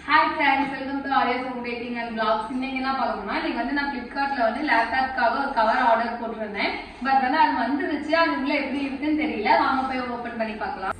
Hi friends, welcome to Arya's Home Dating and Vlogs. இன்னைக்கு என்ன பார்க்கணும்னா இன்னைக்கு வந்து நான் Flipkartல வந்து லேப்டாப்காக ஒரு கவர் ஆர்டர் போட்டிருந்தேன். பட் வந்து அது வந்துருச்சு, அது உள்ள எப்படி இருக்குன்னு தெரியல. வாங்க போய் ஓபன் பண்ணி பார்க்கலாம்.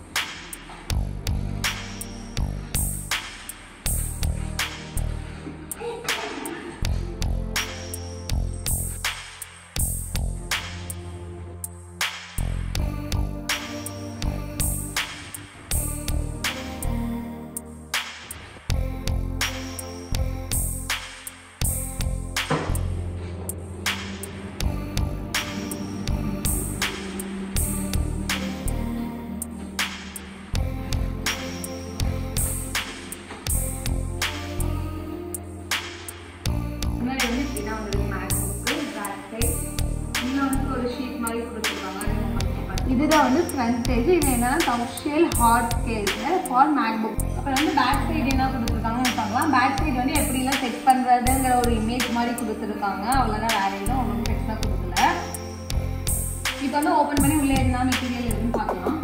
இதுதான் வந்து ஃப்ரண்ட் பேஜ். இது என்னன்னா டஃப்ஷேல் ஹார்ட் கேஸ் ஃபார் மேக்புக். அப்புறம் வந்து பேக் சைடு என்ன கொடுத்துருக்காங்கன்னு பார்க்கலாம். பேக் சைடு வந்து எப்படிலாம் செக் பண்ணுறதுங்கிற ஒரு இமேஜ் மாதிரி கொடுத்துருக்காங்க. அவ்வளோதான், வேற எதுவும் ஒன்றும் பெருசாக கொடுக்கல. இப்போ வந்து ஓப்பன் பண்ணி உள்ளே என்ன மெட்டீரியல் இருக்குன்னு பார்க்கலாம்.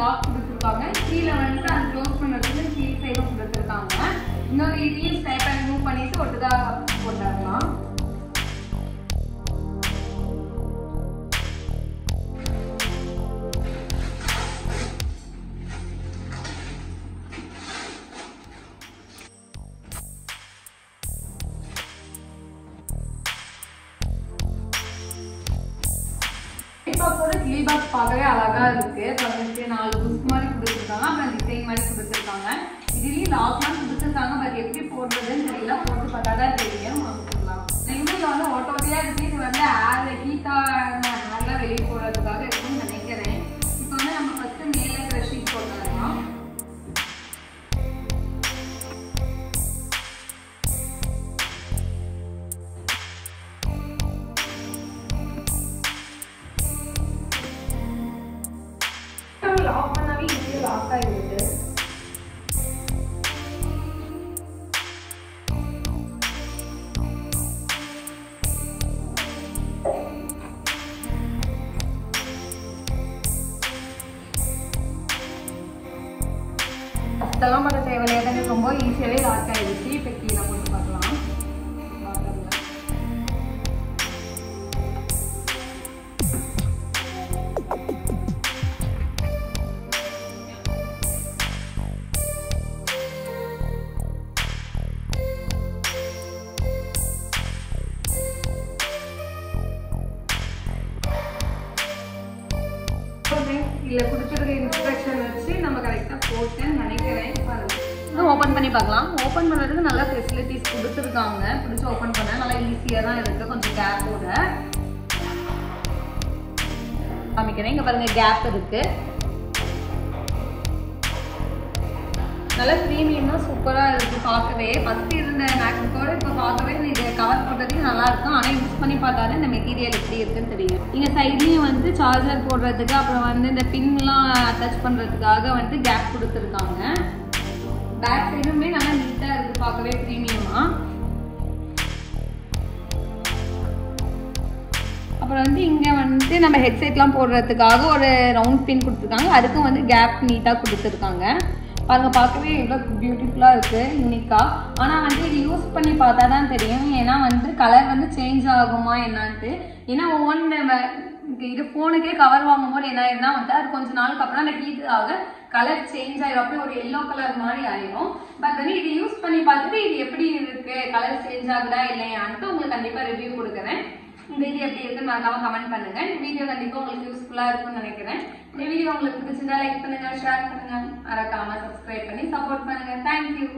லாக் கொடுத்துருக்காங்க. கீழே வந்து அது க்ளோஸ் பண்ணுறதுக்கு கீழ் சைடும் கொடுத்துருக்காங்க. இன்னொரு இதையும் பேப்பர் ரிமூவ் பண்ணிட்டு ஒட்டுதா போட்டாங்களாம். கிளீபாக்ஸ் பார்க்கவே அழகா இருக்கு. பதினெட்டு 4 புக் மாதிரி கொடுத்துருக்காங்க. அப்புறம் டிசைன் மாதிரி கொடுத்துருக்காங்க. இதுலயும் லாக்லாம் கொடுத்துருக்காங்க. பட் எப்படி போடுறதுன்னு தெரியல. போட்டு பார்த்தாதான் தெரியும். இவங்க வந்து ஓட்டோட்டியா இருக்கு. இது வந்து ஹீட்டான ஹேர்லாம் வெளியே போடுறதுக்காக இருக்கும்னு நினைக்கிறேன். இப்போ வந்து நம்ம ஃபர்ஸ்ட் மேல இருக்கிற ஷீட் போட்டுடலாம். லாக் பண்ணாவே ஈஸியாக லாக் ஆகிடுது. அதெல்லாம் பண்ண தேவையில்லை, ரொம்ப ஈஸியாகவே லாக் ஆகிடுச்சு. இப்போ கீழே போட்டு பார்க்கலாம். இல்ல கொடுத்துருக்க இன்ஸ்ட்ரக்ஷன் வச்சு நம்ம கரெக்டா போட்டேன்னு நினைக்கிறேன். ஓபன் பண்ணி பார்க்கலாம். ஓபன் பண்றதுக்கு நல்ல ஃபெசிலிட்டிஸ் கொடுத்துருக்காங்க. பிடிச்சி ஓபன் பண்ண நல்லா ஈஸியா தான் இருக்கு. கொஞ்சம் கேப்போட காமிக்கிறேன். இங்க பாருங்க, கேப் இருக்கு. நல்லா ப்ரீமியமா சூப்பரா இருக்கு பார்க்கவே. ஃபர்ஸ்ட் இருந்த மேக்புக்கோட இப்போ பார்க்கவே இது கவர் போட்டதுக்கு நல்லா இருக்கும். ஆனால் யூஸ் பண்ணி பார்த்தாலே இந்த மெட்டீரியல் எப்படி இருக்குன்னு தெரியும். இங்கே சைட்லேயும் வந்து சார்ஜர் போடுறதுக்கு, அப்புறம் வந்து இந்த பின்லாம் அட்டாச் பண்ணுறதுக்காக வந்து கேப் கொடுத்துருக்காங்க. பேக் சைடுமே நல்லா நீட்டாக இருக்குது பார்க்கவே ப்ரீமியமா. அப்புறம் வந்து இங்கே வந்து நம்ம ஹெட்செட்லாம் போடுறதுக்காக ஒரு ரவுண்ட் பின் கொடுத்துருக்காங்க. அதுக்கும் வந்து கேப் நீட்டாக கொடுத்துருக்காங்க. பாருங்க, பார்க்கவே எவ்வளோ பியூட்டிஃபுல்லாக இருக்குது, யூனிக்காக. ஆனால் வந்து இது யூஸ் பண்ணி பார்த்தா தான் தெரியும். ஏன்னா வந்து கலர் வந்து சேஞ்ச் ஆகுமா என்னான்ட்டு. ஏன்னா ஒவ்வொன்று இது ஃபோனுக்கே கவர் வாங்கும் போது என்ன ஆயிருந்தா வந்து அது கொஞ்ச நாளுக்கு அப்புறம் அந்த ஹீட் ஆக கலர் சேஞ்ச் ஆயிடும். அப்படியே ஒரு எல்லோ கலர் மாதிரி ஆயிடும். பட் வந்து இது யூஸ் பண்ணி பார்த்துட்டு இது எப்படி இருக்கு, கலர் சேஞ்ச் ஆகுதா இல்லையான்ட்டு உங்களுக்கு கண்டிப்பாக ரிவ்யூ கொடுக்குறேன். இந்த வீடியோ எப்படி இருக்குன்னு மறக்காம கமெண்ட் பண்ணுங்க. இந்த வீடியோ கண்டிப்பா உங்களுக்கு யூஸ்ஃபுல்லா இருக்கும்னு நினைக்கிறேன். இந்த வீடியோ உங்களுக்கு பிடிச்சிருந்தா லைக் பண்ணுங்க, ஷேர் பண்ணுங்க, மறக்காம சப்ஸ்கிரைப் பண்ணி சப்போர்ட் பண்ணுங்க. தேங்க்யூ.